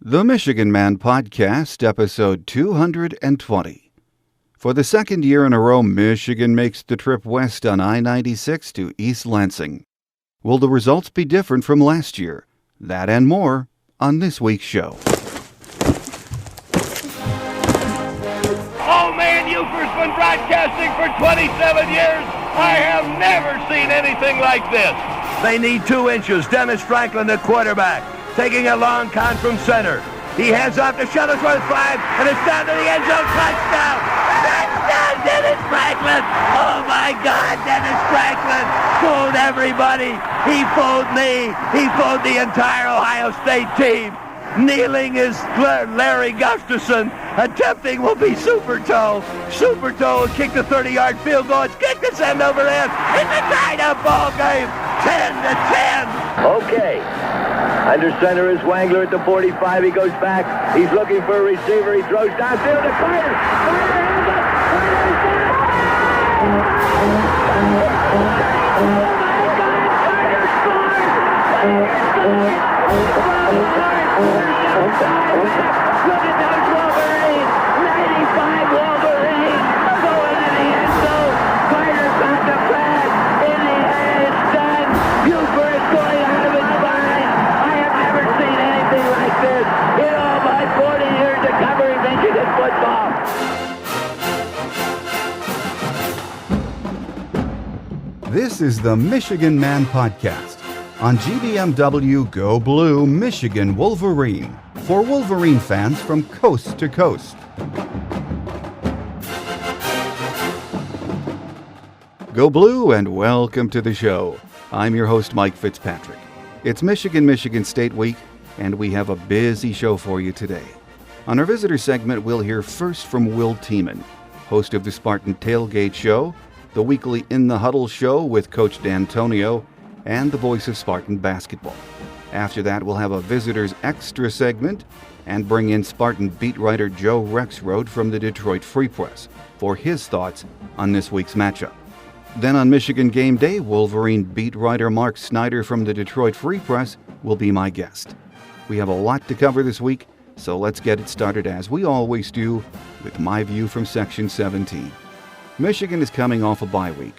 The Michigan Man Podcast, episode 220. For the second year in a row, Michigan makes the trip west on I-96 to East Lansing. Will the results be different from last year? That and more on this week's show. Oh man, Ufer's been broadcasting for 27 years. I have never seen anything like this. They need 2 inches. Dennis Franklin, the quarterback, taking a long con from center. He hands off to Shuttlesworth 5, and it's down to the end zone. Touchdown! Touchdown, Dennis Franklin! Oh my God, Dennis Franklin fooled everybody. He fooled me. He fooled the entire Ohio State team. Kneeling is Larry Gustafson. Attempting will be Super Toe. Super Toe will kick the 30-yard field goal. It's good to send over there. It's a tied-up ball game. 10-10. Okay. Under center is Wangler at the 45. He goes back. He's looking for a receiver. He throws downfield to Carter. Carter hands up. Carter's down. Oh my God! Carter scored. Look at those Wolverines. 95 Wolverines going in the end zone. Carter got the flag in the air. It's done. Ufer is going out of his mind. I have never seen anything like this in all my 40 years of covering Michigan football. This is the Michigan Man Podcast. On GBMW Go Blue, Michigan Wolverine. For Wolverine fans from coast to coast. Go Blue and welcome to the show. I'm your host, Mike Fitzpatrick. It's Michigan State Week, and we have a busy show for you today. On our visitor segment, we'll hear first from Will Tieman, host of the Spartan Tailgate Show, the weekly In the Huddle show with Coach D'Antonio, and the voice of Spartan basketball. After that, we'll have a Visitors Extra segment and bring in Spartan beat writer Joe Rexrode from the Detroit Free Press for his thoughts on this week's matchup. Then on Michigan Gameday, Wolverine beat writer Mark Snyder from the Detroit Free Press will be my guest. We have a lot to cover this week, so let's get it started as we always do with my view from Section 17. Michigan is coming off a bye week,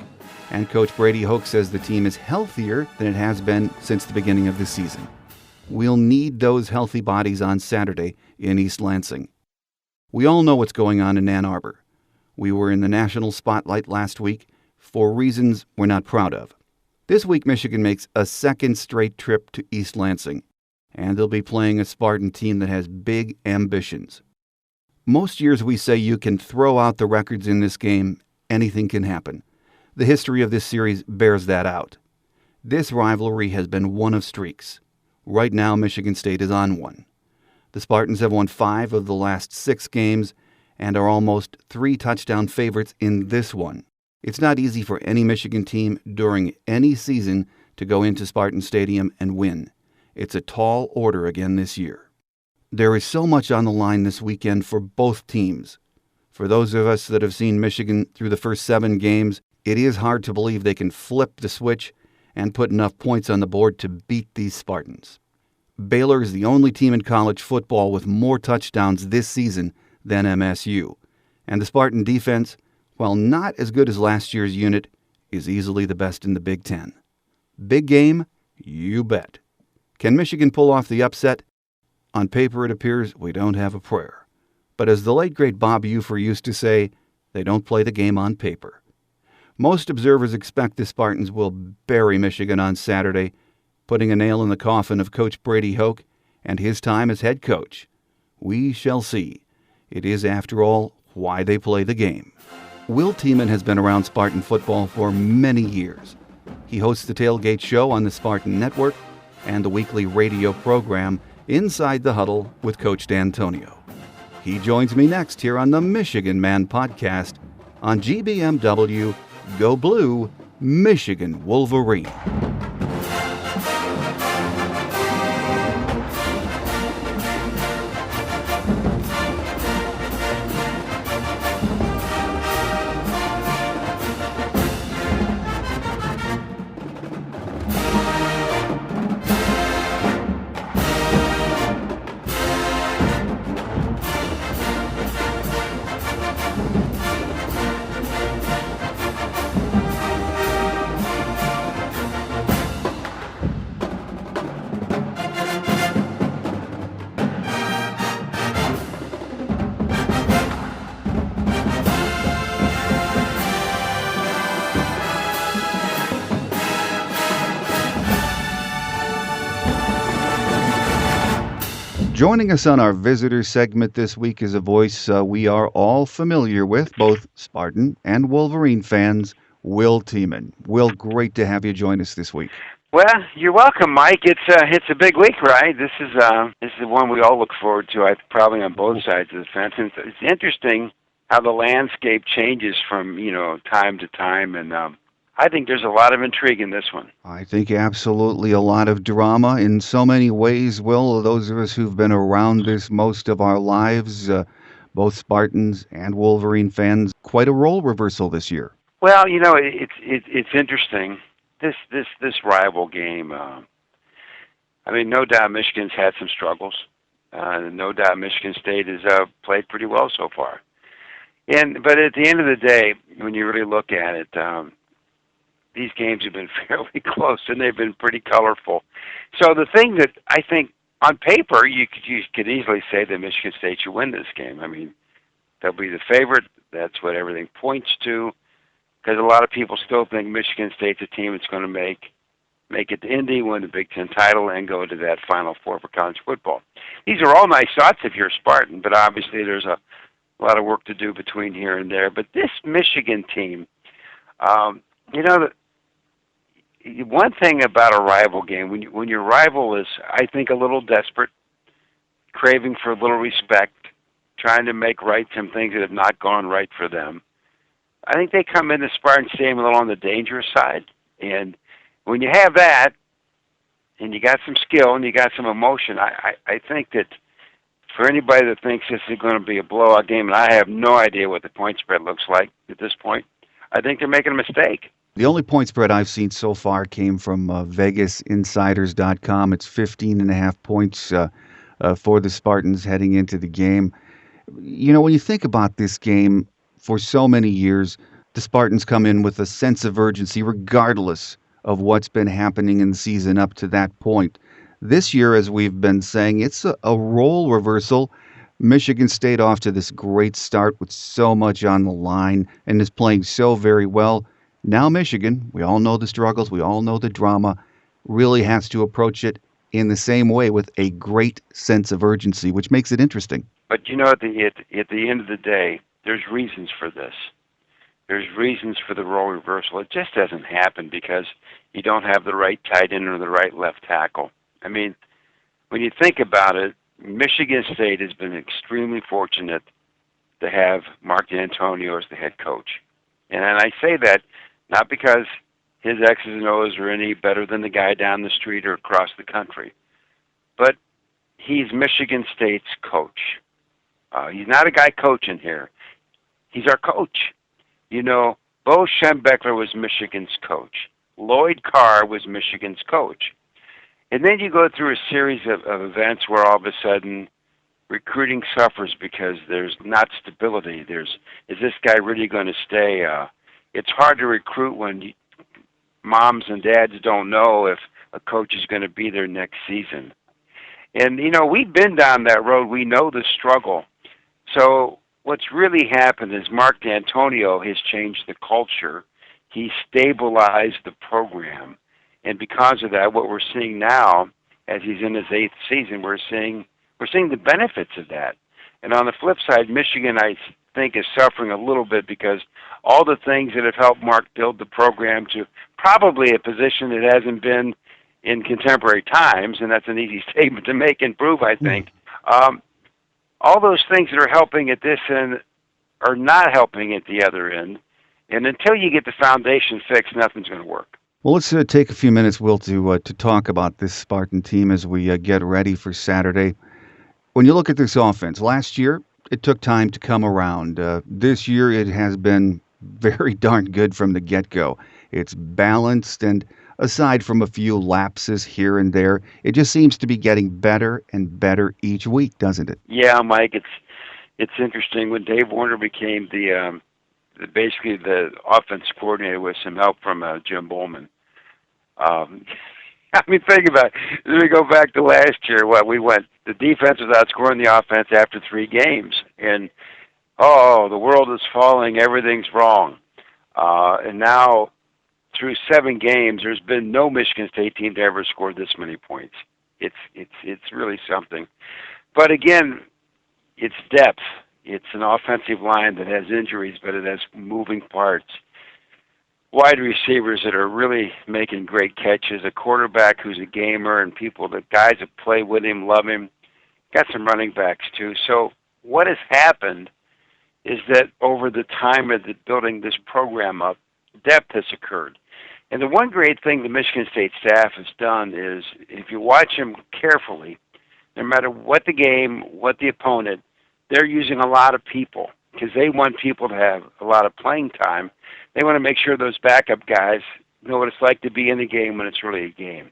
and Coach Brady Hoke says the team is healthier than it has been since the beginning of the season. We'll need those healthy bodies on Saturday in East Lansing. We all know what's going on in Ann Arbor. We were in the national spotlight last week for reasons we're not proud of. This week, Michigan makes a second straight trip to East Lansing, and they'll be playing a Spartan team that has big ambitions. Most years we say you can throw out the records in this game, anything can happen. The history of this series bears that out. This rivalry has been one of streaks. Right now, Michigan State is on one. The Spartans have won 5 of the last 6 games and are almost 3 touchdown favorites in this one. It's not easy for any Michigan team during any season to go into Spartan Stadium and win. It's a tall order again this year. There is so much on the line this weekend for both teams. For those of us that have seen Michigan through the first 7 games, it is hard to believe they can flip the switch and put enough points on the board to beat these Spartans. Baylor is the only team in college football with more touchdowns this season than MSU. And the Spartan defense, while not as good as last year's unit, is easily the best in the Big Ten. Big game? You bet. Can Michigan pull off the upset? On paper, it appears we don't have a prayer. But as the late great Bob Ufer used to say, they don't play the game on paper. Most observers expect the Spartans will bury Michigan on Saturday, putting a nail in the coffin of Coach Brady Hoke and his time as head coach. We shall see. It is, after all, why they play the game. Will Tieman has been around Spartan football for many years. He hosts the Tailgate Show on the Spartan Network and the weekly radio program Inside the Huddle with Coach D'Antonio. He joins me next here on the Michigan Man Podcast on GBMW Go Blue, Michigan Wolverine. Joining us on our visitor segment this week is a voice we are all familiar with, both Spartan and Wolverine fans, Will Tieman. Will, great to have you join us this week. Well, you're welcome, Mike. It's a big week, right? This is the one we all look forward to. Probably on both sides of the fence. And it's interesting how the landscape changes from time to time, and I think there's a lot of intrigue in this one. I think absolutely a lot of drama in so many ways, Will. Those of us who've been around this most of our lives, both Spartans and Wolverine fans, quite a role reversal this year. Well, it's interesting. This rival game. No doubt Michigan's had some struggles. No doubt Michigan State has played pretty well so far. But at the end of the day, when you really look at it, these games have been fairly close and they've been pretty colorful. So the thing that I think on paper you could easily say that Michigan State should win this game. They'll be the favorite. That's what everything points to. Because a lot of people still think Michigan State's a team that's going to make it to Indy, win the Big Ten title, and go to that Final Four for college football. These are all nice thoughts if you're Spartan, but obviously there's a lot of work to do between here and there. But this Michigan team, one thing about a rival game, when your rival is, I think, a little desperate, craving for a little respect, trying to make right some things that have not gone right for them, I think they come into Spartan Stadium a little on the dangerous side. And when you have that, and you got some skill and you got some emotion, I think that for anybody that thinks this is going to be a blowout game, and I have no idea what the point spread looks like at this point, I think they're making a mistake. The only point spread I've seen so far came from VegasInsiders.com. It's 15.5 points for the Spartans heading into the game. When you think about this game, for so many years, the Spartans come in with a sense of urgency regardless of what's been happening in the season up to that point. This year, as we've been saying, it's a role reversal. Michigan State off to this great start with so much on the line and is playing so very well. Now Michigan, we all know the struggles, we all know the drama, really has to approach it in the same way with a great sense of urgency, which makes it interesting. But at the end of the day, there's reasons for this. There's reasons for the role reversal. It just doesn't happen because you don't have the right tight end or the right left tackle. When you think about it, Michigan State has been extremely fortunate to have Mark D'Antonio as the head coach. And I say that not because his X's and O's are any better than the guy down the street or across the country, but he's Michigan State's coach. He's not a guy coaching here. He's our coach. Bo Schembechler was Michigan's coach. Lloyd Carr was Michigan's coach. And then you go through a series of events where all of a sudden recruiting suffers because there's not stability. Is this guy really going to stay? It's hard to recruit when moms and dads don't know if a coach is going to be there next season. And, we've been down that road. We know the struggle. So what's really happened is Mark D'Antonio has changed the culture. He stabilized the program. And because of that, what we're seeing now, as he's in his 8th season, we're seeing the benefits of that. And on the flip side, Michigan, I think, is suffering a little bit because all the things that have helped Mark build the program to probably a position that hasn't been in contemporary times, and that's an easy statement to make and prove, I think. All those things that are helping at this end are not helping at the other end. And until you get the foundation fixed, nothing's going to work. Well, let's take a few minutes, Will, to talk about this Spartan team as we get ready for Saturday. When you look at this offense, last year it took time to come around. This year it has been very darn good from the get-go. It's balanced, and aside from a few lapses here and there, it just seems to be getting better and better each week, doesn't it? Yeah, Mike, it's interesting. When Dave Warner became basically the offense coordinator with some help from Jim Bowman. Think about it. Let me go back to last year. The defense was outscoring the offense after 3 games. And, the world is falling, everything's wrong. And now, through 7 games, there's been no Michigan State team to ever score this many points. It's really something. But again, it's depth. It's an offensive line that has injuries, but it has moving parts. Wide receivers that are really making great catches, a quarterback who's a gamer, and the guys that play with him love him. Got some running backs too. So what has happened is that over the time of building this program up, depth has occurred. And the one great thing the Michigan State staff has done is, if you watch them carefully, no matter what the game, what the opponent, they're using a lot of people because they want people to have a lot of playing time. They want to make sure those backup guys know what it's like to be in the game when it's really a game.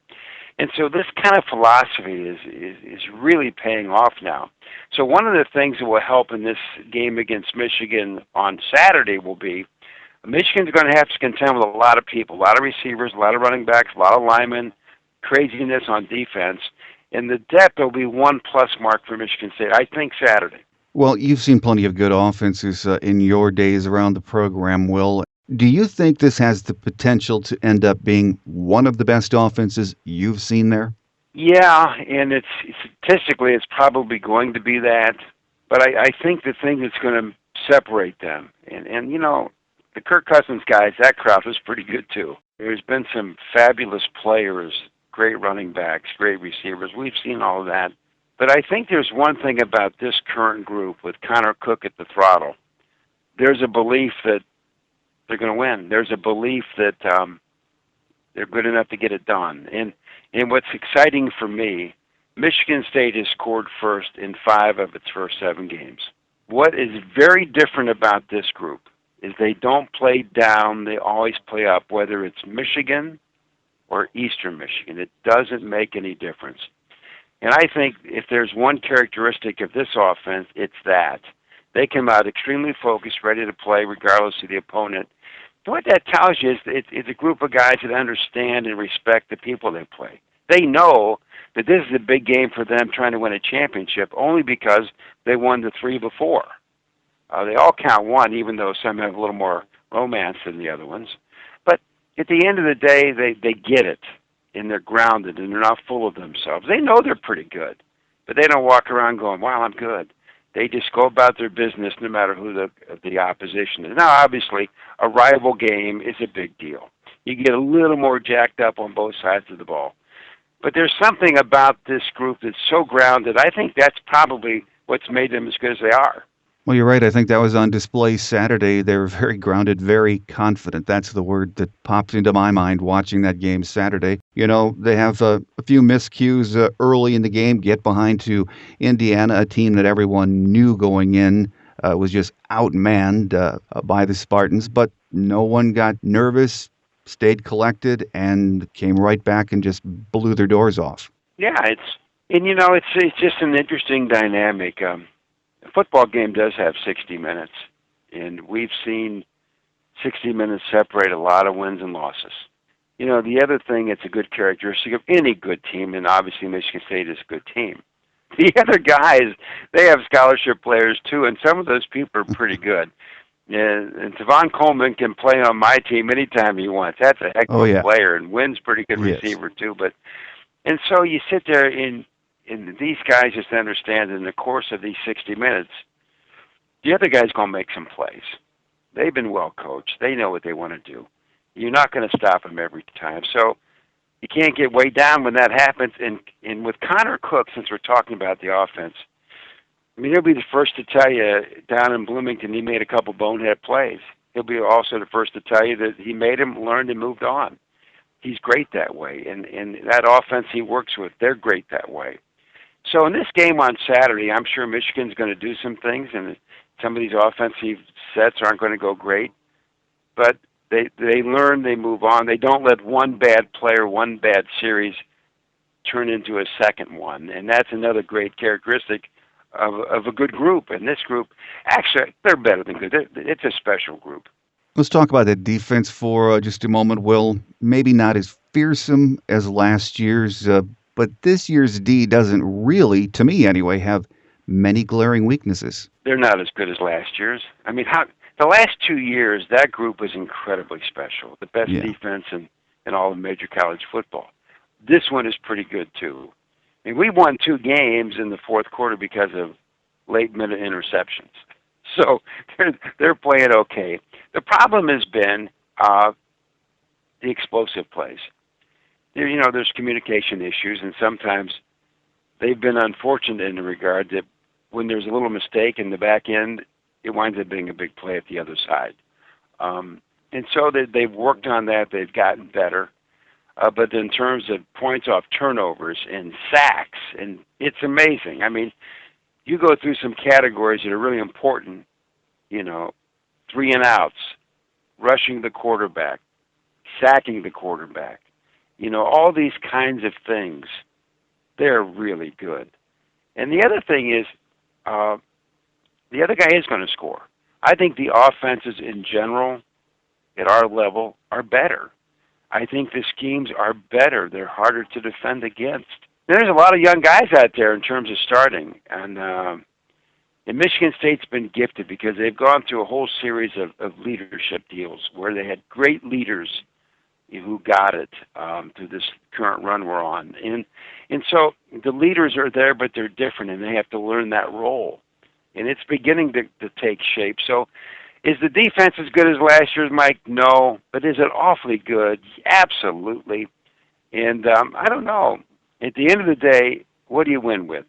And so this kind of philosophy is really paying off now. So one of the things that will help in this game against Michigan on Saturday will be Michigan's going to have to contend with a lot of people, a lot of receivers, a lot of running backs, a lot of linemen, craziness on defense. And the depth will be 1+ mark for Michigan State, I think, Saturday. Well, you've seen plenty of good offenses in your days around the program, Will. Do you think this has the potential to end up being one of the best offenses you've seen there? Yeah, and statistically it's probably going to be that. But I think the thing that's going to separate them, and you know, the Kirk Cousins guys, that crowd was pretty good too. There's been some fabulous players, great running backs, great receivers. We've seen all of that. But I think there's one thing about this current group with Connor Cook at the throttle. There's a belief that they're going to win. There's a belief that they're good enough to get it done. And what's exciting for me, Michigan State has scored first in 5 of its first 7 games. What is very different about this group is they don't play down, they always play up, whether it's Michigan or Eastern Michigan. It doesn't make any difference. And I think if there's one characteristic of this offense, it's that. They come out extremely focused, ready to play regardless of the opponent. And what that tells you is it's a group of guys that understand and respect the people they play. They know that this is a big game for them trying to win a championship only because they won the 3 before. They all count one, even though some have a little more romance than the other ones. But at the end of the day, they get it, and they're grounded, and they're not full of themselves. They know they're pretty good, but they don't walk around going, wow, I'm good. They just go about their business no matter who the opposition is. Now, obviously, a rival game is a big deal. You get a little more jacked up on both sides of the ball. But there's something about this group that's so grounded. I think that's probably what's made them as good as they are. Well, you're right. I think that was on display Saturday. They were very grounded, very confident. That's the word that pops into my mind watching that game Saturday. You know, they have a few miscues early in the game, get behind to Indiana, a team that everyone knew going in was just outmanned by the Spartans, but no one got nervous, stayed collected, and came right back and just blew their doors off. Yeah, it's just an interesting dynamic. A football game does have 60 minutes, and we've seen 60 minutes separate a lot of wins and losses. You know, the other thing that's a good characteristic of any good team, and obviously Michigan State is a good team, the other guys, they have scholarship players too, and some of those people are pretty good. And Tavon Coleman can play on my team anytime he wants. That's a heck of a player, and Wynn's pretty good receiver too. And so you sit there and these guys just understand in the course of these 60 minutes, the other guy's going to make some plays. They've been well coached. They know what they want to do. You're not going to stop them every time. So you can't get way down when that happens. And with Connor Cook, since we're talking about the offense, I mean, he'll be the first to tell you down in Bloomington he made a couple bonehead plays. He'll be also the first to tell you that he made them, learned, and moved on. He's great that way. And that offense he works with, they're great that way. So in this game on Saturday, I'm sure Michigan's going to do some things, and some of these offensive sets aren't going to go great. But they learn, they move on. They don't let one bad player, one bad series turn into a second one. And that's another great characteristic of a good group. And this group, actually, they're better than good. It's a special group. Let's talk about that defense for just a moment, Will. Maybe not as fearsome as last year's, but this year's D doesn't really, to me anyway, have many glaring weaknesses. They're not as good as last year's. I mean, the last 2 years, that group was incredibly special. The best defense in all of major college football. This one is pretty good, too. I mean, we won 2 games in the fourth quarter because of late-minute interceptions. So they're playing okay. The problem has been the explosive plays. There's communication issues, and sometimes they've been unfortunate in the regard that when there's a little mistake in the back end, it winds up being a big play at the other side. And so they've worked on that. They've gotten better. But in terms of points off turnovers and sacks, and it's amazing. I mean, you go through some categories that are really important, 3 and outs, rushing the quarterback, sacking the quarterback, all these kinds of things, they're really good. And the other thing is, the other guy is going to score. I think the offenses in general at our level are better. I think the schemes are better. They're harder to defend against. There's a lot of young guys out there in terms of starting. And Michigan State's been gifted because they've gone through a whole series of leadership deals where they had great leaders who got it through this current run we're on. And so the leaders are there, but they're different, and they have to learn that role. And it's beginning to take shape. So is the defense as good as last year's, Mike? No. But is it awfully good? Absolutely. And I don't know. At the end of the day, what do you win with?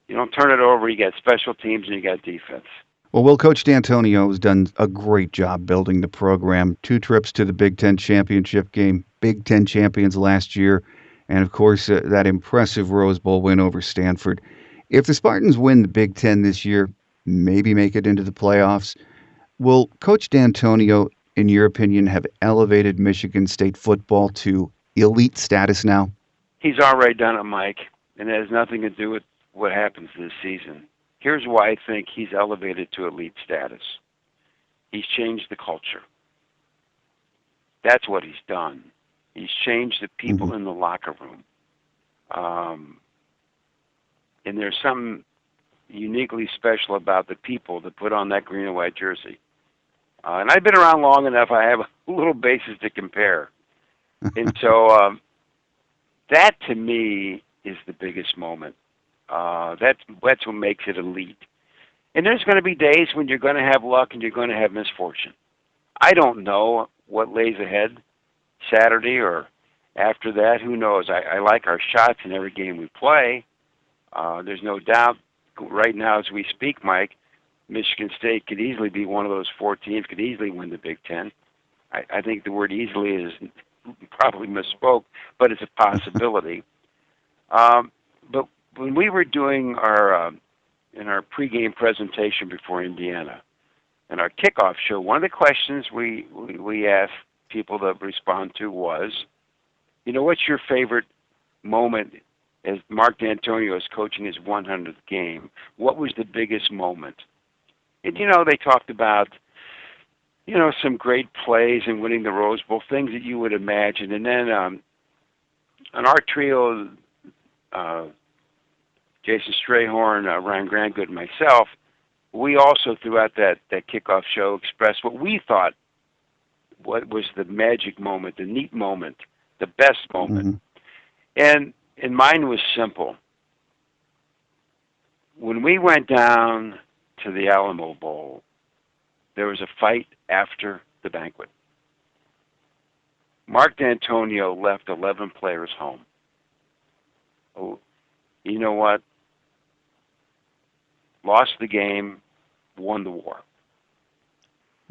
You don't turn it over. You got special teams and you got defense. Well, Will, Coach D'Antonio has done a great job building the program. 2 trips to the Big Ten championship game, Big Ten champions last year, and, of course, that impressive Rose Bowl win over Stanford. If the Spartans win the Big Ten this year, maybe make it into the playoffs, will Coach D'Antonio, in your opinion, have elevated Michigan State football to elite status now? He's already done it, Mike, and it has nothing to do with what happens this season. Here's why I think he's elevated to elite status. He's changed the culture. That's what he's done. He's changed the people in the locker room. And there's something uniquely special about the people that put on that green and white jersey. And I've been around long enough, I have a little basis to compare. And so that, to me, is the biggest moment. That's what makes it elite. And there's going to be days when you're going to have luck and you're going to have misfortune. I don't know what lays ahead Saturday or after that. Who knows? I like our shots in every game we play. There's no doubt right now as we speak, Mike, Michigan State could easily be one of those 4 teams, could easily win the Big Ten. I think the word easily is probably misspoke, but it's a possibility. But when we were doing in our pregame presentation before Indiana, and our kickoff show, one of the questions we asked people to respond to was, what's your favorite moment as Mark D'Antonio is coaching his 100th game? What was the biggest moment? And, they talked about, some great plays and winning the Rose Bowl, things that you would imagine. And then on our trio, Jason Strayhorn, Ryan Grandgood, and myself, we also throughout that kickoff show expressed what we thought what was the magic moment, the neat moment, the best moment. And mine was simple. When we went down to the Alamo Bowl, there was a fight after the banquet. Mark D'Antonio left 11 players home. Oh, you know what? Lost the game, won the war.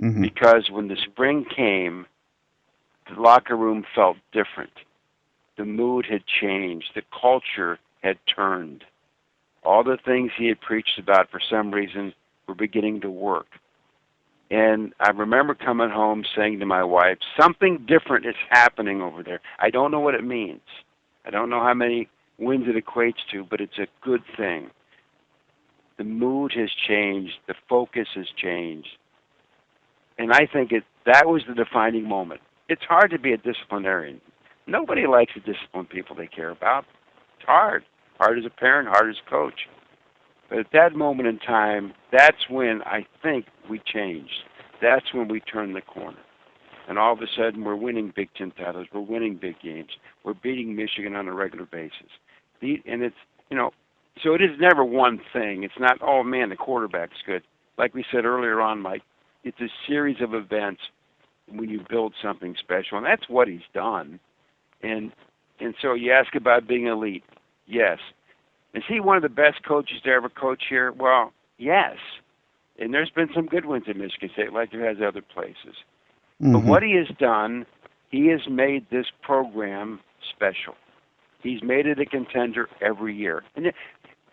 Because when the spring came, the locker room felt different. The mood had changed. The culture had turned. All the things he had preached about for some reason were beginning to work. And I remember coming home saying to my wife, something different is happening over there. I don't know what it means. I don't know how many wins it equates to, but it's a good thing. The mood has changed. The focus has changed. And I think that was the defining moment. It's hard to be a disciplinarian. Nobody likes to discipline people they care about. It's hard. Hard as a parent, hard as a coach. But at that moment in time, that's when I think we changed. That's when we turned the corner. And all of a sudden, we're winning Big Ten titles. We're winning big games. We're beating Michigan on a regular basis. And it's, so it is never one thing. It's not, oh man, the quarterback's good. Like we said earlier on, Mike, it's a series of events when you build something special, and that's what he's done. And so you ask about being elite. Yes. Is he one of the best coaches to ever coach here? Well, yes. And there's been some good ones at Michigan State, like there has other places. Mm-hmm. But what he has done, he has made this program special. He's made it a contender every year.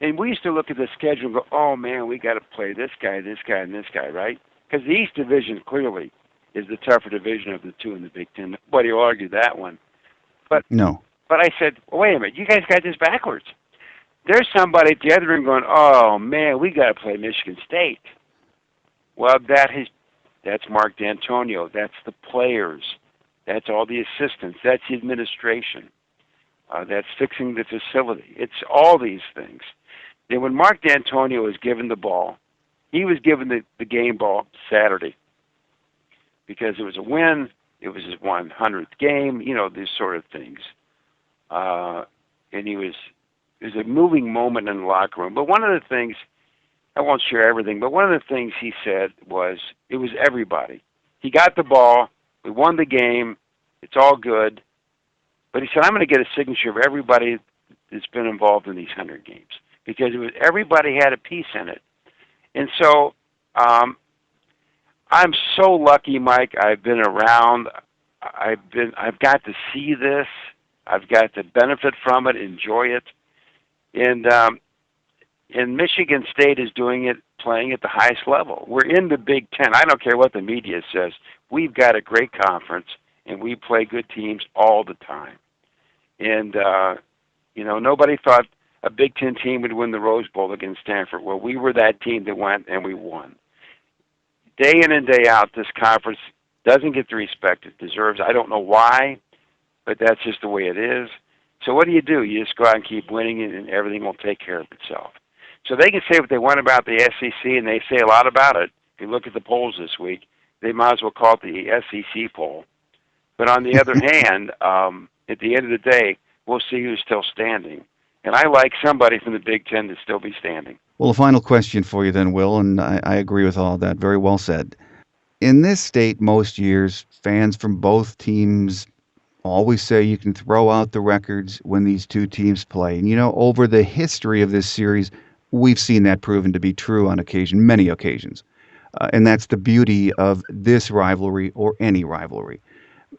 And we used to look at the schedule and go, oh, man, we got to play this guy, and this guy, right? Because the East Division clearly is the tougher division of the two in the Big Ten. Nobody will argue that one. But no. But I said, well, wait a minute, you guys got this backwards. There's somebody at the other end going, oh, man, we got to play Michigan State. Well, that's Mark D'Antonio. That's the players. That's all the assistants. That's the administration. That's fixing the facility. It's all these things. And when Mark D'Antonio was given the ball, he was given the game ball Saturday because it was a win. It was his 100th game, these sort of things. And it was a moving moment in the locker room. But one of the things, I won't share everything, but one of the things he said was, it was everybody. He got the ball. We won the game. It's all good. But he said, I'm going to get a signature of everybody that's been involved in these 100 games because everybody had a piece in it. And so I'm so lucky, Mike. I've been around. I've got to see this. I've got to benefit from it, enjoy it. And Michigan State is doing it, playing at the highest level. We're in the Big Ten. I don't care what the media says. We've got a great conference, and we play good teams all the time. And, nobody thought a Big Ten team would win the Rose Bowl against Stanford. Well, we were that team that went, and we won. Day in and day out, this conference doesn't get the respect it deserves. I don't know why, but that's just the way it is. So what do? You just go out and keep winning, and everything will take care of itself. So they can say what they want about the SEC, and they say a lot about it. If you look at the polls this week, they might as well call it the SEC poll. But on the other hand, at the end of the day, we'll see who's still standing. And I like somebody from the Big Ten to still be standing. Well, a final question for you then, Will, and I agree with all that. Very well said. In this state, most years, fans from both teams always say you can throw out the records when these two teams play. And, over the history of this series, we've seen that proven to be true on occasion, many occasions. And that's the beauty of this rivalry or any rivalry.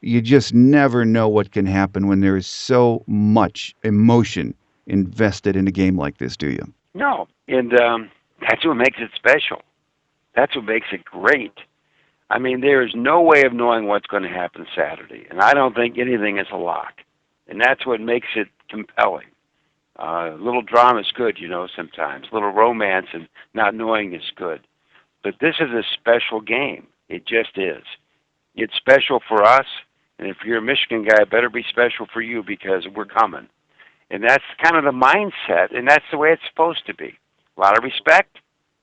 You just never know what can happen when there is so much emotion invested in a game like this, do you? No, and that's what makes it special. That's what makes it great. I mean, there is no way of knowing what's going to happen Saturday, and I don't think anything is a lock. And that's what makes it compelling. A little drama is good, sometimes. A little romance and not knowing is good. But this is a special game. It just is. It's special for us, and if you're a Michigan guy, it better be special for you because we're coming. And that's kind of the mindset, and that's the way it's supposed to be. A lot of respect,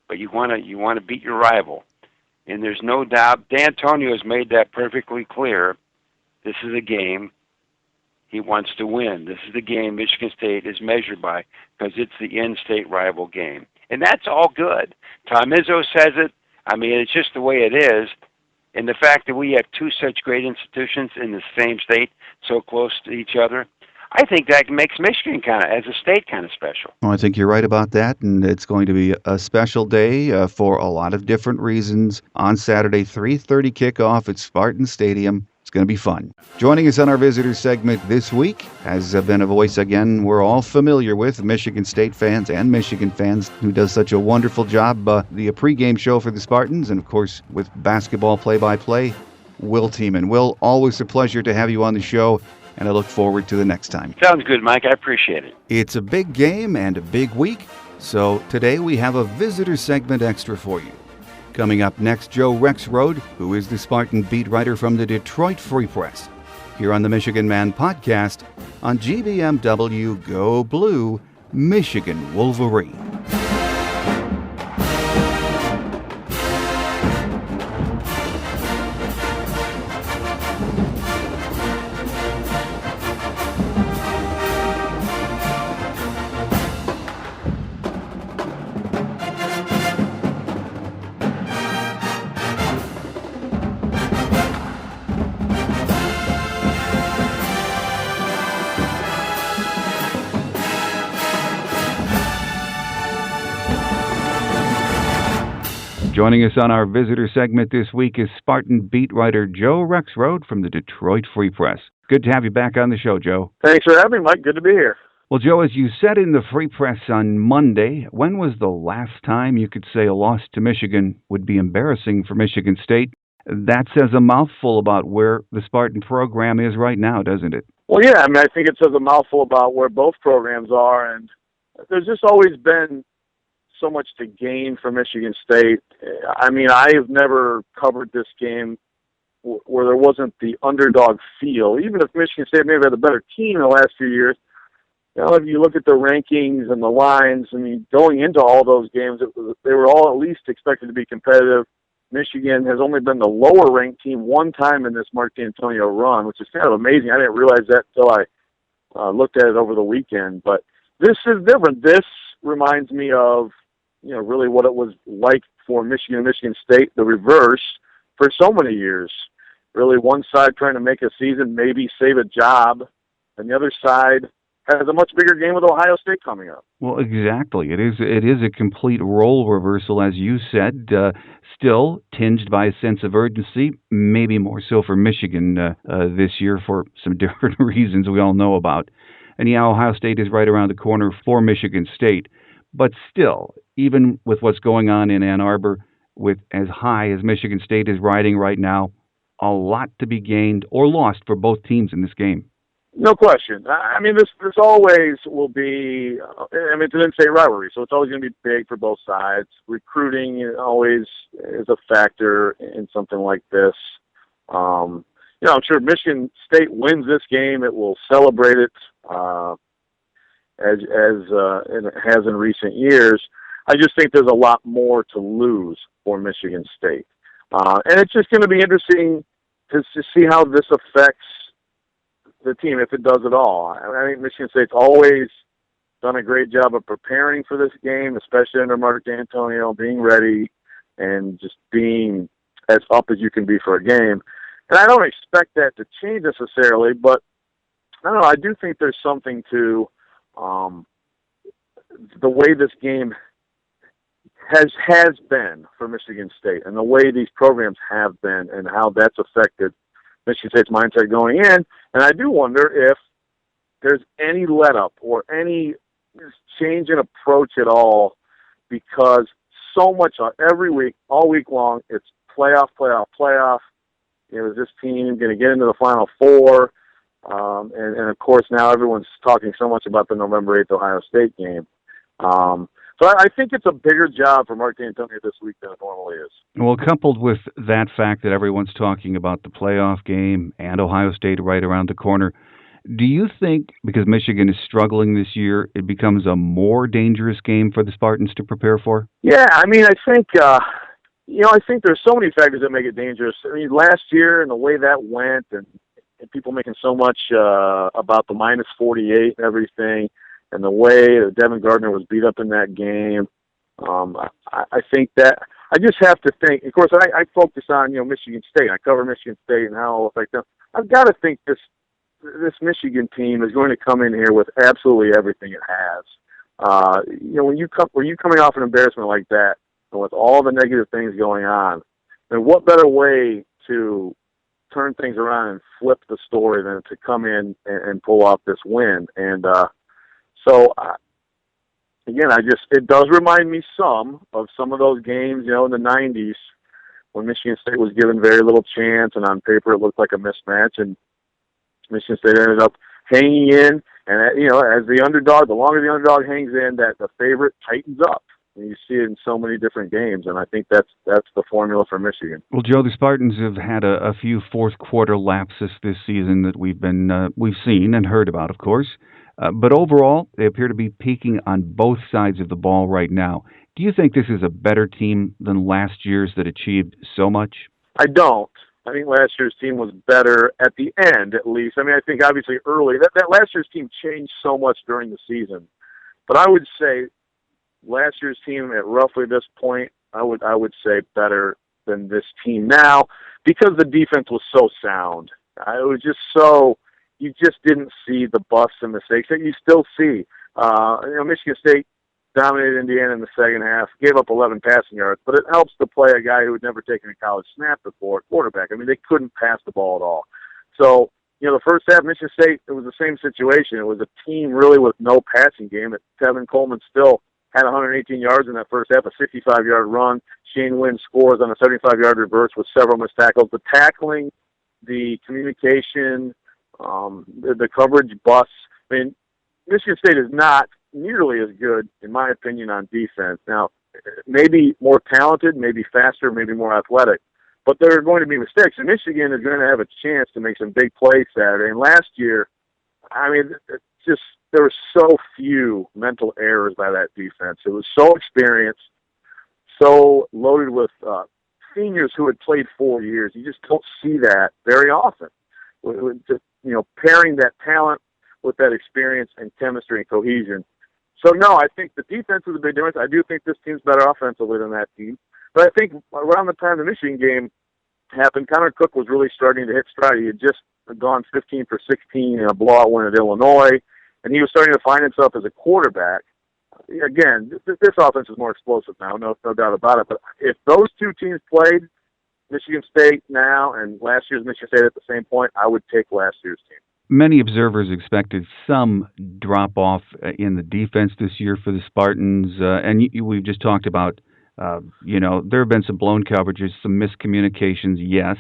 but you want to beat your rival. And there's no doubt, D'Antonio has made that perfectly clear. This is a game he wants to win. This is the game Michigan State is measured by because it's the in-state rival game. And that's all good. Tom Izzo says it. I mean, it's just the way it is. And the fact that we have two such great institutions in the same state, so close to each other, I think that makes Michigan as a state kind of special. Well, I think you're right about that, and it's going to be a special day for a lot of different reasons. On Saturday, 3:30 kickoff at Spartan Stadium. It's going to be fun. Joining us on our visitor segment this week has been a voice, again, we're all familiar with, Michigan State fans and Michigan fans, who does such a wonderful job, the pregame show for the Spartans, and, of course, with basketball play-by-play, Will Tieman. Will, always a pleasure to have you on the show, and I look forward to the next time. Sounds good, Mike. I appreciate it. It's a big game and a big week, so today we have a visitor segment extra for you. Coming up next, Joe Rexrode, who is the Spartan beat writer from the Detroit Free Press, here on the Michigan Man podcast on GBMW Go Blue, Michigan Wolverine. Joining us on our visitor segment this week is Spartan beat writer Joe Rexrode from the Detroit Free Press. Good to have you back on the show, Joe. Thanks for having me, Mike. Good to be here. Well, Joe, as you said in the Free Press on Monday, when was the last time you could say a loss to Michigan would be embarrassing for Michigan State? That says a mouthful about where the Spartan program is right now, doesn't it? Well, yeah, I think it says a mouthful about where both programs are, and there's just always been so much to gain for Michigan State. I've never covered this game where there wasn't the underdog feel. Even if Michigan State maybe had a better team in the last few years, if you look at the rankings and the lines, going into all those games, they were all at least expected to be competitive. Michigan has only been the lower-ranked team one time in this Mark D'Antonio run, which is kind of amazing. I didn't realize that until I looked at it over the weekend. But this is different. This reminds me of, really what it was like for Michigan and Michigan State, the reverse, for so many years. Really one side trying to make a season, maybe save a job, and the other side has a much bigger game with Ohio State coming up. Well, exactly. It is a complete role reversal, as you said, still tinged by a sense of urgency, maybe more so for Michigan this year for some different reasons we all know about. And yeah, Ohio State is right around the corner for Michigan State. But still, even with what's going on in Ann Arbor, with as high as Michigan State is riding right now, a lot to be gained or lost for both teams in this game. No question. This always will be, it's an in-state rivalry, so it's always going to be big for both sides. Recruiting always is a factor in something like this. I'm sure Michigan State wins this game. It will celebrate it as it has in recent years. I just think there's a lot more to lose for Michigan State. And it's just going to be interesting to see how this affects the team, if it does at all. I think Michigan State's always done a great job of preparing for this game, especially under Mark D'Antonio, being ready and just being as up as you can be for a game. And I don't expect that to change necessarily, but I don't know, I do think there's something to the way this game has been for Michigan State and the way these programs have been and how that's affected Michigan State's mindset going in. And I do wonder if there's any let-up or any change in approach at all, because so much every week, all week long, it's playoff. Is this team going to get into the Final Four? And of course, now everyone's talking so much about the November 8th Ohio State game. So I think it's a bigger job for Mark D'Antonio this week than it normally is. Well, coupled with that fact that everyone's talking about the playoff game and Ohio State right around the corner, do you think, because Michigan is struggling this year, it becomes a more dangerous game for the Spartans to prepare for? Yeah, I think there's so many factors that make it dangerous. Last year and the way that went, and people making so much about the minus 48 and everything, and the way Devin Gardner was beat up in that game, I think that I just have to think. Of course, I focus on Michigan State. I cover Michigan State and how it'll affect them. I've got to think this Michigan team is going to come in here with absolutely everything it has. When you're coming off an embarrassment like that, and with all the negative things going on, then what better way to turn things around and flip the story than to come in and pull off this win? And so, again, it does remind me of some of those games, in the 90s when Michigan State was given very little chance, and on paper it looked like a mismatch, and Michigan State ended up hanging in, and as the underdog, the longer the underdog hangs in, that the favorite tightens up. And you see it in so many different games, and I think that's the formula for Michigan. Well, Joe, the Spartans have had a few fourth quarter lapses this season that we've seen and heard about, of course. But overall, they appear to be peaking on both sides of the ball right now. Do you think this is a better team than last year's that achieved so much? I don't. I think last year's team was better at the end, at least. I think obviously early. That last year's team changed so much during the season. But I would say last year's team at roughly this point, I would say better than this team now, because the defense was so sound. It was just so... You just didn't see the busts and mistakes that you still see. Michigan State dominated Indiana in the second half, gave up 11 passing yards, but it helps to play a guy who had never taken a college snap before at quarterback. I mean, they couldn't pass the ball at all. So, the first half, Michigan State, it was the same situation. It was a team really with no passing game. Tevin Coleman still had 118 yards in that first half, a 65-yard run. Shane Wynn scores on a 75-yard reverse with several missed tackles. The tackling, the communication, the coverage busts. I mean, Michigan State is not nearly as good, in my opinion, on defense. Now, maybe more talented, maybe faster, maybe more athletic, but there are going to be mistakes. And Michigan is going to have a chance to make some big plays Saturday. And last year, I mean, there were so few mental errors by that defense. It was so experienced, so loaded with seniors who had played 4 years. You just don't see that very often. Pairing that talent with that experience and chemistry and cohesion. So, no, I think the defense is a big difference. I do think this team's better offensively than that team. But I think around the time the Michigan game happened, Connor Cook was really starting to hit stride. He had just gone 15 for 16 in a blowout win at Illinois, and he was starting to find himself as a quarterback. Again, this offense is more explosive now, no doubt about it. But if those two teams played, Michigan State now and last year's Michigan State at the same point, I would take last year's team. Many observers expected some drop-off in the defense this year for the Spartans, and we've just talked about, there have been some blown coverages, some miscommunications, yes,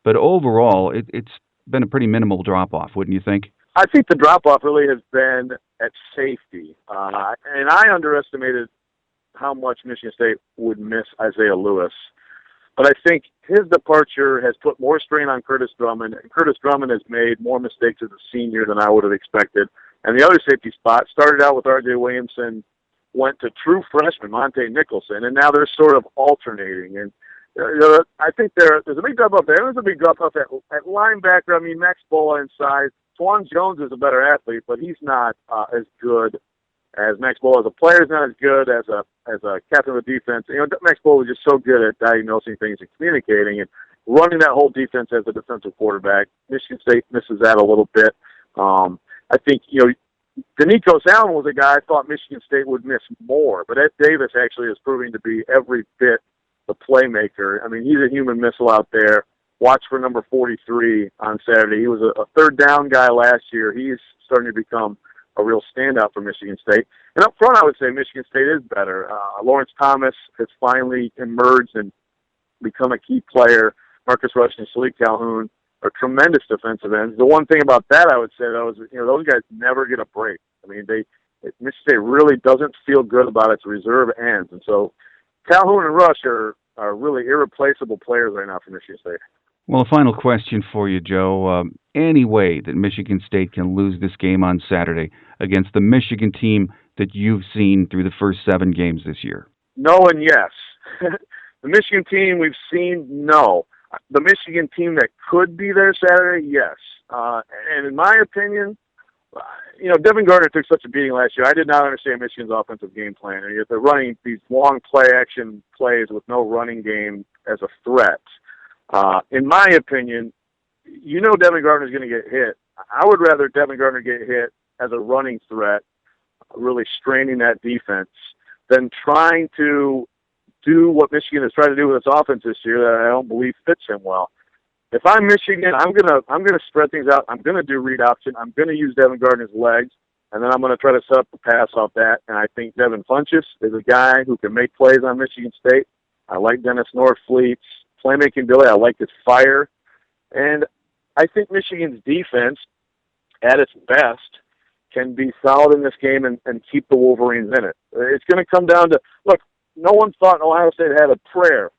but overall, it's been a pretty minimal drop-off, wouldn't you think? I think the drop-off really has been at safety, and I underestimated how much Michigan State would miss Isaiah Lewis. But I think his departure has put more strain on Curtis Drummond. Curtis Drummond has made more mistakes as a senior than I would have expected. And the other safety spot started out with R.J. Williamson, went to true freshman Monte Nicholson, and now they're sort of alternating. And I think there's a big drop-off there. There's a big drop-off at linebacker. I mean, Max Bola in size. Swan Jones is a better athlete, but he's not as good as Max Bola as a player. Is not as good as a captain of the defense. Max Bola was just so good at diagnosing things and communicating and running that whole defense as a defensive quarterback. Michigan State misses that a little bit. I think, Denikos Allen was a guy I thought Michigan State would miss more, but Ed Davis actually is proving to be every bit the playmaker. I mean, he's a human missile out there. Watch for number 43 on Saturday. He was a third down guy last year. He's starting to become a real standout for Michigan State. And up front, I would say Michigan State is better. Lawrence Thomas has finally emerged and become a key player. Marcus Rush and Salik Calhoun are tremendous defensive ends. The one thing about that I would say, though, is those guys never get a break. I mean, Michigan State really doesn't feel good about its reserve ends. And so Calhoun and Rush are really irreplaceable players right now for Michigan State. Well, a final question for you, Joe. Any way that Michigan State can lose this game on Saturday against the Michigan team that you've seen through the first 7 games this year? No and yes. The Michigan team we've seen, no. The Michigan team that could be there Saturday, yes. And in my opinion, Devin Gardner took such a beating last year. I did not understand Michigan's offensive game plan. And they're running these long play-action plays with no running game as a threat. In my opinion, Devin Gardner's going to get hit. I would rather Devin Gardner get hit as a running threat, really straining that defense, than trying to do what Michigan has tried to do with its offense this year that I don't believe fits him well. If I'm Michigan, I'm gonna spread things out. I'm gonna do read option. I'm gonna use Devin Gardner's legs, and then I'm gonna try to set up the pass off that. And I think Devin Funchess is a guy who can make plays on Michigan State. I like Dennis Norfleet's playmaking ability. I like his fire. And I think Michigan's defense, at its best, can be solid in this game and keep the Wolverines in it. It's going to come down to, look, no one thought Ohio State had a prayer,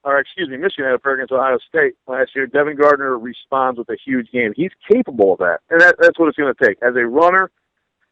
Michigan had a prayer against Ohio State last year. Devin Gardner responds with a huge game. He's capable of that, and that's what it's going to take. As a runner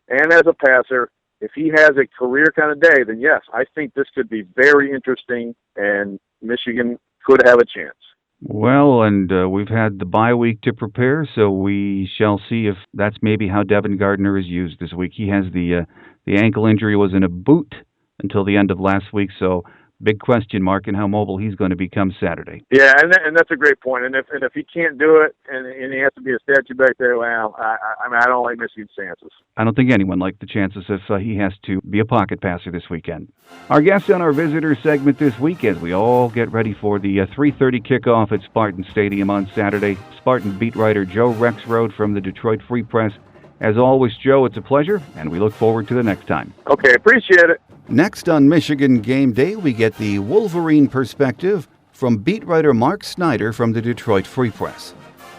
and as a passer, if he has a career kind of day, then yes, I think this could be very interesting, and Michigan could have a chance. Well, and we've had the bye week to prepare, so we shall see if that's maybe how Devin Gardner is used this week. He has the ankle injury, was in a boot until the end of last week, so Big question mark in how mobile he's going to become Saturday. Yeah, and that's a great point. And if he can't do it, and he has to be a statue back there, well, I mean, I don't like Michigan's chances. I don't think anyone liked the chances if he has to be a pocket passer this weekend. Our guest on our visitor segment this week, as we all get ready for the 3:30 kickoff at Spartan Stadium on Saturday, Spartan beat writer Joe Rexrode from the Detroit Free Press. As always, Joe, it's a pleasure, and we look forward to the next time. Okay, appreciate it. Next on Michigan Game Day, we get the Wolverine perspective from beat writer Mark Snyder from the Detroit Free Press.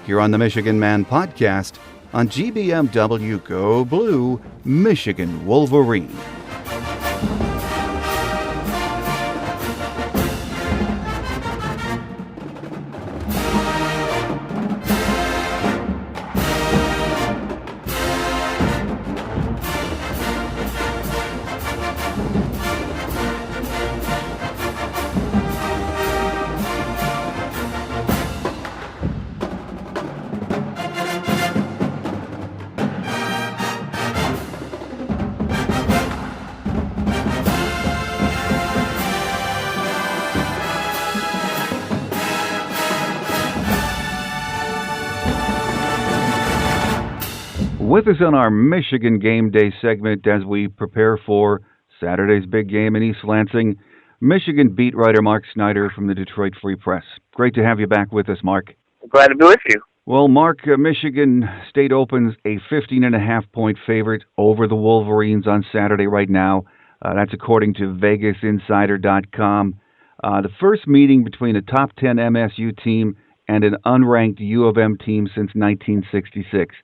Here on the Michigan Man podcast on GBMW Go Blue, Michigan Wolverine. With us on our Michigan Game Day segment as we prepare for Saturday's big game in East Lansing, Michigan beat writer Mark Snyder from the Detroit Free Press. Great to have you back with us, Mark. Glad to be with you. Well, Mark, Michigan State opens a 15.5-point favorite over the Wolverines on Saturday right now. That's according to VegasInsider.com. The first meeting between a top 10 MSU team and an unranked U of M team since 1966.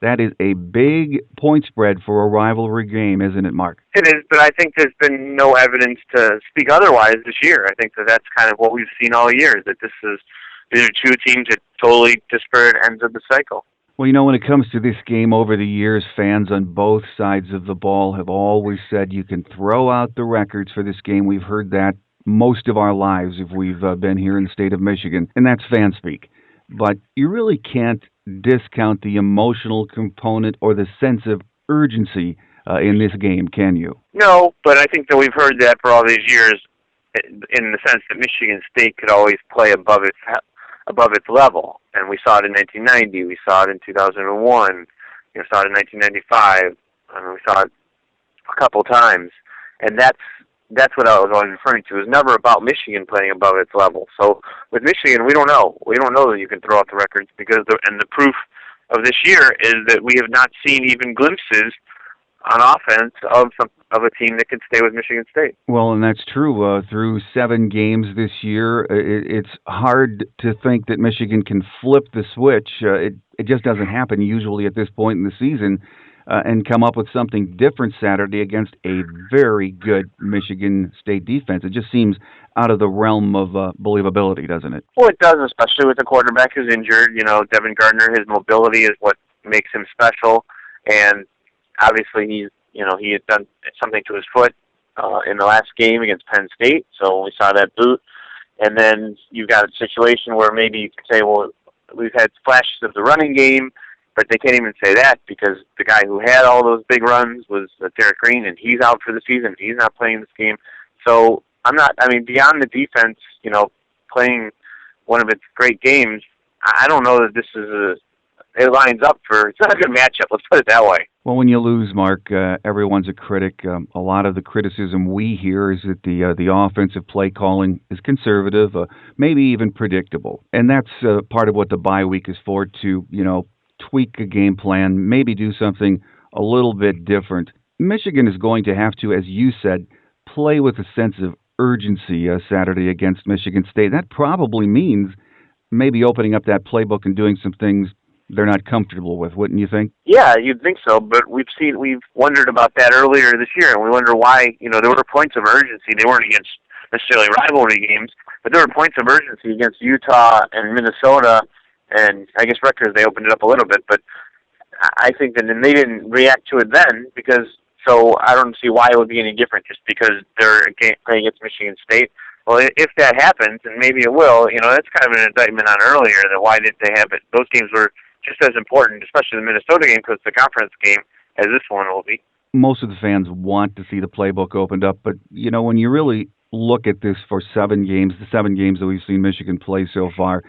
That is a big point spread for a rivalry game, isn't it, Mark? It is, but I think there's been no evidence to speak otherwise this year. I think that's kind of what we've seen all year, that these are two teams at totally disparate ends of the cycle. Well, when it comes to this game over the years, fans on both sides of the ball have always said you can throw out the records for this game. We've heard that most of our lives if we've been here in the state of Michigan, and that's fan speak. But you really can't discount the emotional component or the sense of urgency in this game, can you? No, but I think that we've heard that for all these years in the sense that Michigan State could always play above its level. And we saw it in 1990, we saw it in 2001, we saw it in 1995, we saw it a couple times. And that's what I was always referring to. It was never about Michigan playing above its level. So with Michigan, we don't know. We don't know that you can throw out the records because the proof of this year is that we have not seen even glimpses on offense of a team that can stay with Michigan State. Well, and that's true. Through 7 games this year, it's hard to think that Michigan can flip the switch. It just doesn't happen usually at this point in the season. And come up with something different Saturday against a very good Michigan State defense. It just seems out of the realm of believability, doesn't it? Well, it does, especially with the quarterback who's injured. Devin Gardner, his mobility is what makes him special. And obviously he had done something to his foot in the last game against Penn State, so we saw that boot. And then you've got a situation where maybe you could say, well, we've had flashes of the running game, but they can't even say that because the guy who had all those big runs was Derek Green, and he's out for the season. He's not playing this game. So beyond the defense, playing one of its great games, I don't know that it lines up it's not a good matchup, let's put it that way. Well, when you lose, Mark, everyone's a critic. A lot of the criticism we hear is that the offensive play calling is conservative, maybe even predictable. And that's part of what the bye week is for, to, tweak a game plan, maybe do something a little bit different. Michigan is going to have to, as you said, play with a sense of urgency Saturday against Michigan State. That probably means maybe opening up that playbook and doing some things they're not comfortable with, wouldn't you think? Yeah, you'd think so, but we've wondered about that earlier this year, and we wonder why, there were points of urgency. They weren't against necessarily rivalry games, but there were points of urgency against Utah and Minnesota. And I guess Rutgers, they opened it up a little bit, but I think that they didn't react to it then so I don't see why it would be any different just because they're playing against Michigan State. Well, if that happens, and maybe it will, that's kind of an indictment on earlier that why didn't they have it? Those games were just as important, especially the Minnesota game because it's a conference game, as this one will be. Most of the fans want to see the playbook opened up, but, when you really look at this for 7 games, the 7 games that we've seen Michigan play so far,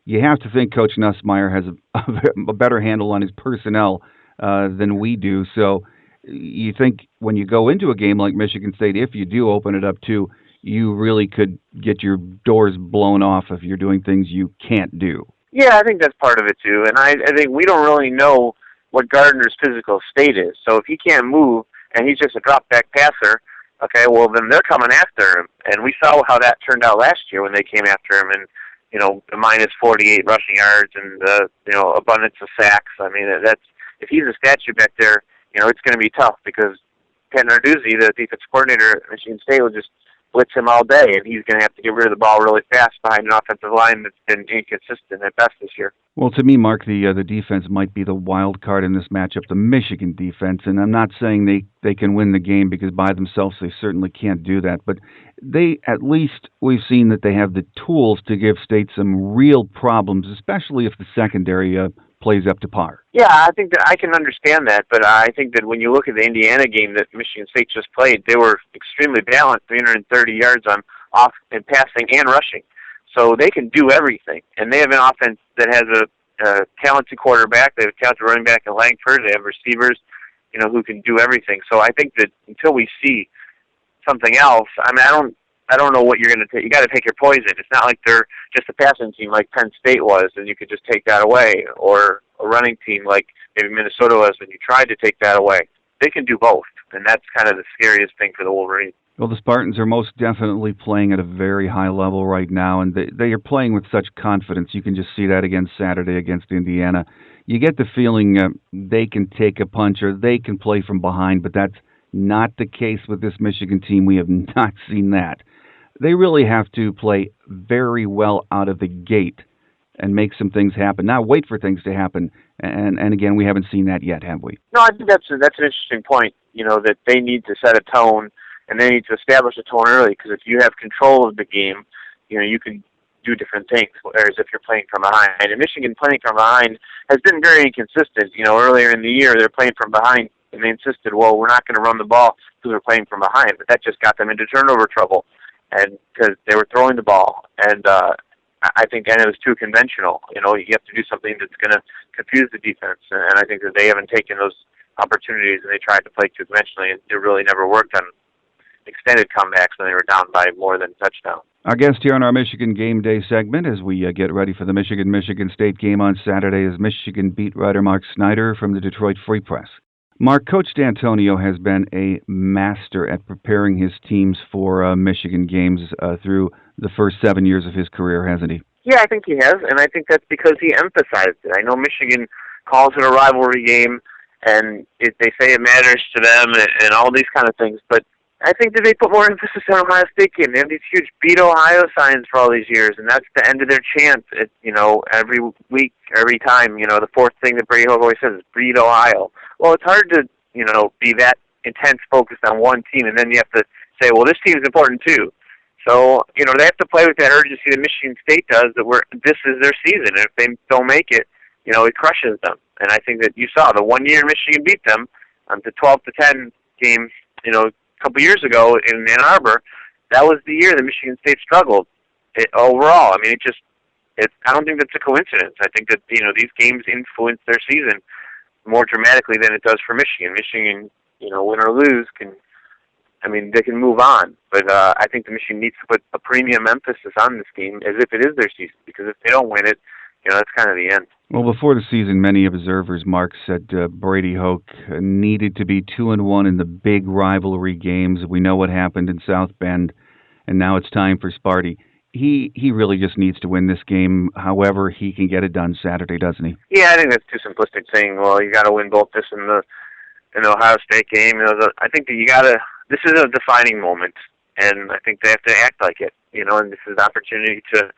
you have to think Coach Nussmeier has a better handle on his personnel than we do. So you think when you go into a game like Michigan State, if you do open it up to, you really could get your doors blown off if you're doing things you can't do. Yeah, I think that's part of it too. And I think we don't really know what Gardner's physical state is. So if he can't move and he's just a drop-back passer, okay, well, then they're coming after him. And we saw how that turned out last year when they came after him and, you know, the minus 48 rushing yards and, you know, abundance of sacks. I mean, that's if he's a statue back there, you know, it's going to be tough because Pat Narduzzi, the defense coordinator at Michigan State, will just blitz him all day, and he's going to have to get rid of the ball really fast behind an offensive line that's been inconsistent at best this year. Well, to me, Mark, the defense might be the wild card in this matchup, the Michigan defense, and I'm not saying they can win the game because by themselves they certainly can't do that, but they, at least we've seen that they have the tools to give State some real problems, especially if the secondary plays up to par. Yeah, I think that I can understand that, but I think that when you look at the Indiana game that Michigan State just played, they were extremely balanced, 330 yards on off and passing and rushing. So they can do everything, and they have an offense that has a talented quarterback. They have a talented running back in Langford. They have receivers, you know, who can do everything. So I think that until we see something else, I mean, I don't know what you're going to take. You got to take your poison. It's not like they're just a passing team like Penn State was, and you could just take that away, or a running team like maybe Minnesota was, and you tried to take that away. They can do both, and that's kind of the scariest thing for the Wolverines. Well, the Spartans are most definitely playing at a very high level right now, and they are playing with such confidence. You can just see that again Saturday against Indiana. You get the feeling they can take a punch or they can play from behind, but that's not the case with this Michigan team. We have not seen that. They really have to play very well out of the gate and make some things happen. Not wait for things to happen. And again, we haven't seen that yet, have we? No, I think that's an interesting point, you know, that they need to set a tone and they need to establish a tone early, because if you have control of the game, you know, you can do different things, whereas if you're playing from behind. And Michigan playing from behind has been very inconsistent. You know, earlier in the year, they're playing from behind, and they insisted, well, we're not going to run the ball because we're playing from behind. But that just got them into turnover trouble, and because they were throwing the ball. And I think it was too conventional. You know, you have to do something that's going to confuse the defense. And I think that they haven't taken those opportunities, and they tried to play too conventionally, and it really never worked on extended comebacks when they were down by more than a touchdown. Our guest here on our Michigan Game Day segment as we get ready for the Michigan State game on Saturday is Michigan beat writer Mark Snyder from the Detroit Free Press. Mark, Coach D'Antonio has been a master at preparing his teams for Michigan games through the first 7 years of his career, hasn't he? Yeah, I think he has, and I think that's because he emphasized it. I know Michigan calls it a rivalry game, and they say it matters to them and all these kind of things, but I think that they put more emphasis on Ohio State game. They have these huge beat Ohio signs for all these years, and that's the end of their chant. You know, every week, every time, you know, the fourth thing that Brady Hoke always says is beat Ohio. Well, it's hard to, you know, be that intense focused on one team, and then you have to say, well, this team is important too. So, you know, they have to play with that urgency that Michigan State does, that this is their season, and if they don't make it, you know, it crushes them. And I think that you saw the 1 year Michigan beat them the 12-10 game, you know, couple years ago in Ann Arbor. That was the year that Michigan State struggled overall. I mean, I don't think that's a coincidence. I think that, you know, these games influence their season more dramatically than it does for Michigan. Michigan, you know, win or lose, they can move on. But I think the Michigan needs to put a premium emphasis on this game as if it is their season, because if they don't win it, you know, that's kind of the end. Well, before the season, many observers, Mark, said Brady Hoke needed to be 2-1 in the big rivalry games. We know what happened in South Bend, and now it's time for Sparty. He really just needs to win this game however he can get it done Saturday, doesn't he? Yeah, I think that's too simplistic, saying, well, you got to win both this and the Ohio State game. You know, I think that this is a defining moment, and I think they have to act like it, you know, and this is an opportunity to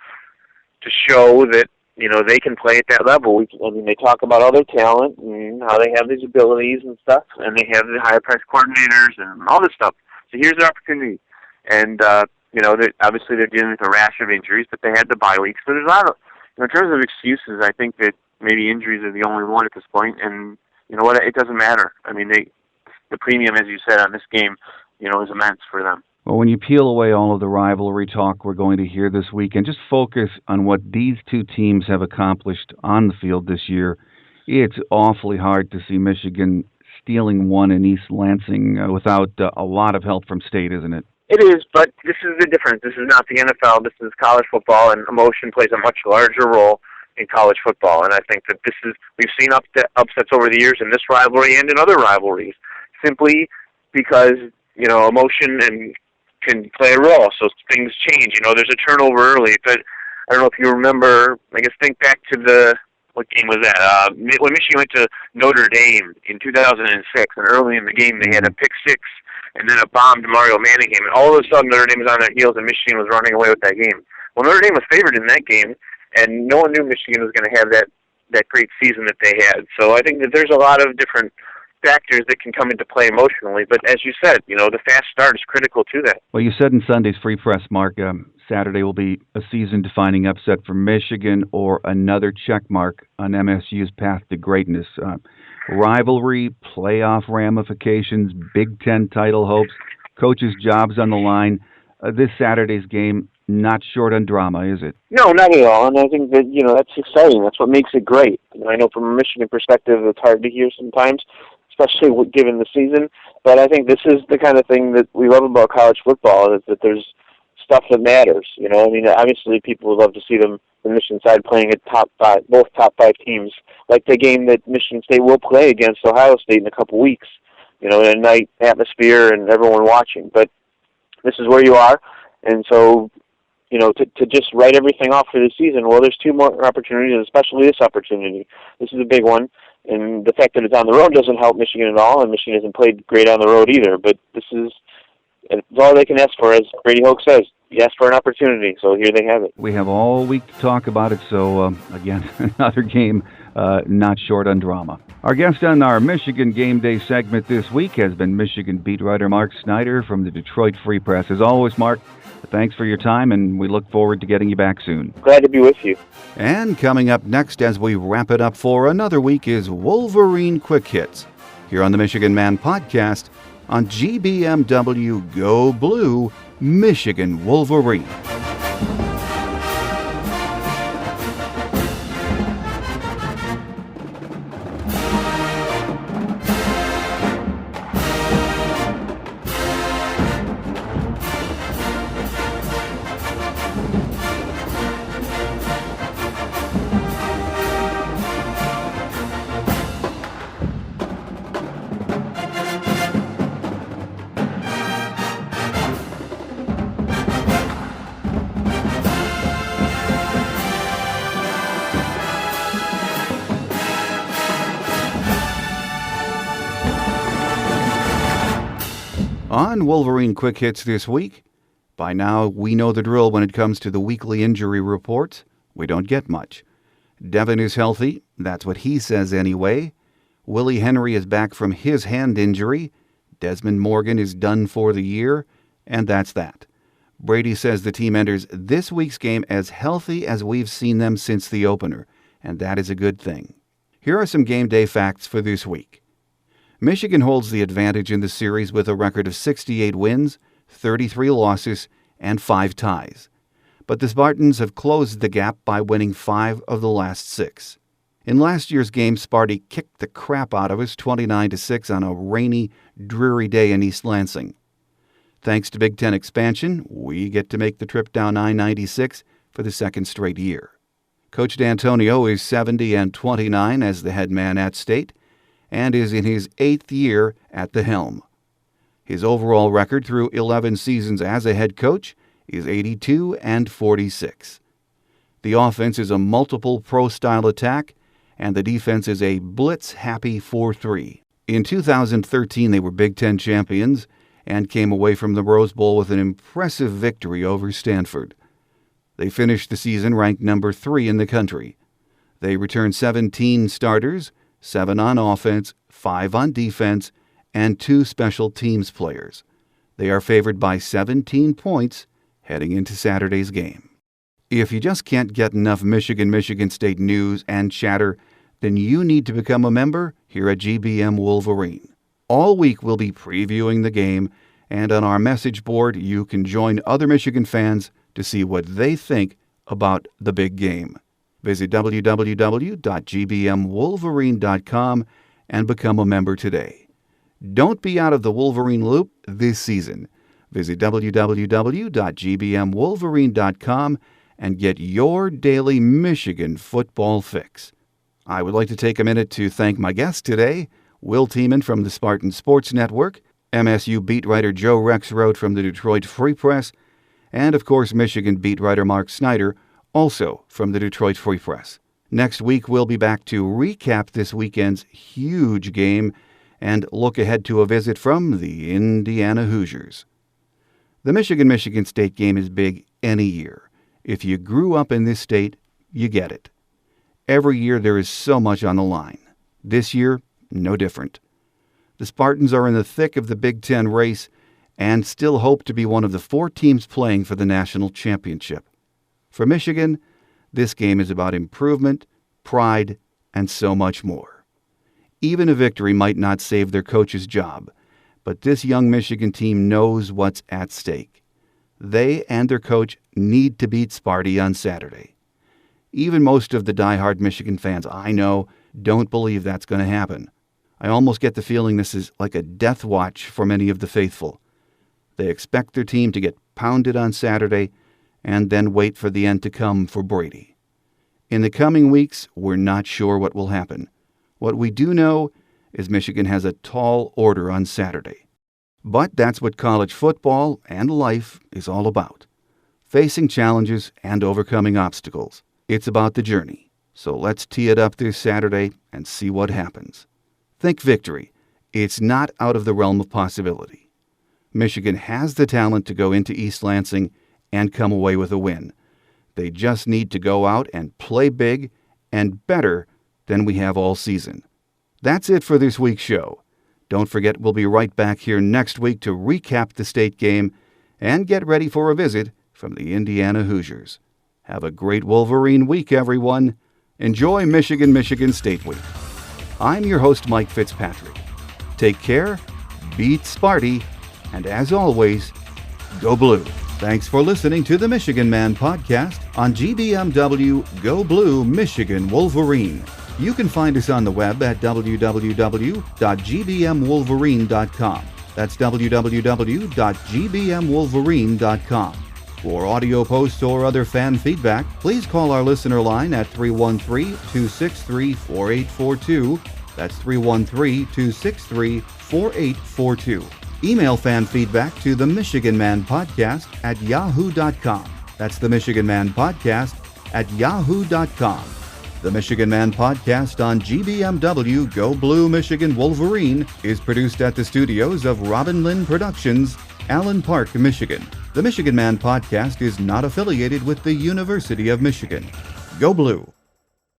show that, you know, they can play at that level. They talk about other talent and how they have these abilities and stuff, and they have the higher price coordinators and all this stuff. So here's their opportunity. And, you know, obviously they're dealing with a rash of injuries, but they had the bye weeks. So there's a lot of, you know, in terms of excuses, I think that maybe injuries are the only one at this point, and you know what, it doesn't matter. I mean, the premium, as you said, on this game, you know, is immense for them. Well, when you peel away all of the rivalry talk we're going to hear this week and just focus on what these two teams have accomplished on the field this year, it's awfully hard to see Michigan stealing one in East Lansing without a lot of help from State, isn't it? It is, but this is the difference. This is not the NFL. This is college football, and emotion plays a much larger role in college football. And I think that we've seen upsets over the years in this rivalry and in other rivalries, simply because, emotion can play a role. So things change. There's a turnover early, but I don't know if you remember, think back to what game was that? When Michigan went to Notre Dame in 2006, and early in the game they had a pick six and then a bomb to Mario Manningham, and all of a sudden Notre Dame was on their heels and Michigan was running away with that game. Well, Notre Dame was favored in that game, and no one knew Michigan was going to have that great season that they had. So I think that there's a lot of different factors that can come into play emotionally, but as you said, the fast start is critical to that. Well, you said in Sunday's Free Press, Mark, Saturday will be a season-defining upset for Michigan or another check mark on MSU's path to greatness. Rivalry, playoff ramifications, Big Ten title hopes, coaches' jobs on the line. This Saturday's game, not short on drama, is it? No, not at all, and I think that, that's exciting. That's what makes it great. I know from a Michigan perspective it's hard to hear sometimes, especially given the season, but I think this is the kind of thing that we love about college football, is that there's stuff that matters. Obviously people would love to see the Michigan side playing at both top five teams, like the game that Michigan State will play against Ohio State in a couple weeks, in a night atmosphere and everyone watching. But this is where you are, and so, to just write everything off for the season, well, there's two more opportunities, especially this opportunity. This is a big one, and the fact that it's on the road doesn't help Michigan at all, and Michigan hasn't played great on the road either, but it's all they can ask for, as Brady Hoke says. You ask for an opportunity, so here they have it. We have all week to talk about it, so again, another game not short on drama. Our guest on our Michigan Game Day segment this week has been Michigan beat writer Mark Snyder from the Detroit Free Press. As always, Mark, thanks for your time, and we look forward to getting you back soon. Glad to be with you. And coming up next as we wrap it up for another week is Wolverine Quick Hits, here on the Michigan Man Podcast on GBMW Go Blue, Michigan Wolverine. On Wolverine Quick Hits this week, by now we know the drill when it comes to the weekly injury reports. We don't get much. Devin is healthy, that's what he says anyway. Willie Henry is back from his hand injury. Desmond Morgan is done for the year, and that's that. Brady says the team enters this week's game as healthy as we've seen them since the opener, and that is a good thing. Here are some game day facts for this week. Michigan holds the advantage in the series with a record of 68 wins, 33 losses, and 5 ties. But the Spartans have closed the gap by winning 5 of the last 6. In last year's game, Sparty kicked the crap out of us 29-6 on a rainy, dreary day in East Lansing. Thanks to Big Ten expansion, we get to make the trip down I-96 for the second straight year. Coach D'Antonio is 70-29 as the head man at State, and is in his 8th year at the helm. His overall record through 11 seasons as a head coach is 82-46. The offense is a multiple pro-style attack, and the defense is a blitz-happy 4-3. In 2013, they were Big Ten champions and came away from the Rose Bowl with an impressive victory over Stanford. They finished the season ranked number 3 in the country. They returned 17 starters, 7 on offense, 5 on defense, and 2 special teams players. They are favored by 17 points heading into Saturday's game. If you just can't get enough Michigan State news and chatter, then you need to become a member here at GBM Wolverine. All week we'll be previewing the game And on our message board, you can join other Michigan fans to see what they think about the big game. Visit www.gbmwolverine.com and become a member today. Don't be out of the Wolverine loop this season. Visit www.gbmwolverine.com and get your daily Michigan football fix. I would like to take a minute to thank my guest today, Will Tieman from the Spartan Sports Network, MSU beat writer Joe Rexrode from the Detroit Free Press, and of course Michigan beat writer Mark Snyder, also from the Detroit Free Press. Next week we'll be back to recap this weekend's huge game and look ahead to a visit from the Indiana Hoosiers. The Michigan State game is big any year. If you grew up in this state, you get it. Every year there is so much on the line. This year, no different. The Spartans are in the thick of the Big Ten race and still hope to be one of the 4 teams playing for the national championship. For Michigan, this game is about improvement, pride, and so much more. Even a victory might not save their coach's job, but this young Michigan team knows what's at stake. They and their coach need to beat Sparty on Saturday. Even most of the diehard Michigan fans I know don't believe that's going to happen. I almost get the feeling this is like a death watch for many of the faithful. They expect their team to get pounded on Saturday and then wait for the end to come for Brady. In the coming weeks, we're not sure what will happen. What we do know is Michigan has a tall order on Saturday. But that's what college football and life is all about. Facing challenges and overcoming obstacles. It's about the journey. So let's tee it up this Saturday and see what happens. Think victory. It's not out of the realm of possibility. Michigan has the talent to go into East Lansing and come away with a win. They just need to go out and play big and better than we have all season. That's it for this week's show. Don't forget we'll be right back here next week to recap the state game and get ready for a visit from the Indiana Hoosiers. Have a great Wolverine week, everyone. Enjoy Michigan State Week. I'm your host, Mike Fitzpatrick. Take care, beat Sparty, and as always, go blue. Thanks for listening to the Michigan Man podcast on GBMW Go Blue Michigan Wolverine. You can find us on the web at www.gbmwolverine.com. That's www.gbmwolverine.com. For audio posts or other fan feedback, please call our listener line at 313-263-4842. That's 313-263-4842. Email fan feedback to the Michigan Man Podcast at yahoo.com. That's the Michigan Man Podcast at yahoo.com. The Michigan Man Podcast on GBMW Go Blue Michigan Wolverine is produced at the studios of Robin Lynn Productions, Allen Park, Michigan. The Michigan Man Podcast is not affiliated with the University of Michigan. Go Blue!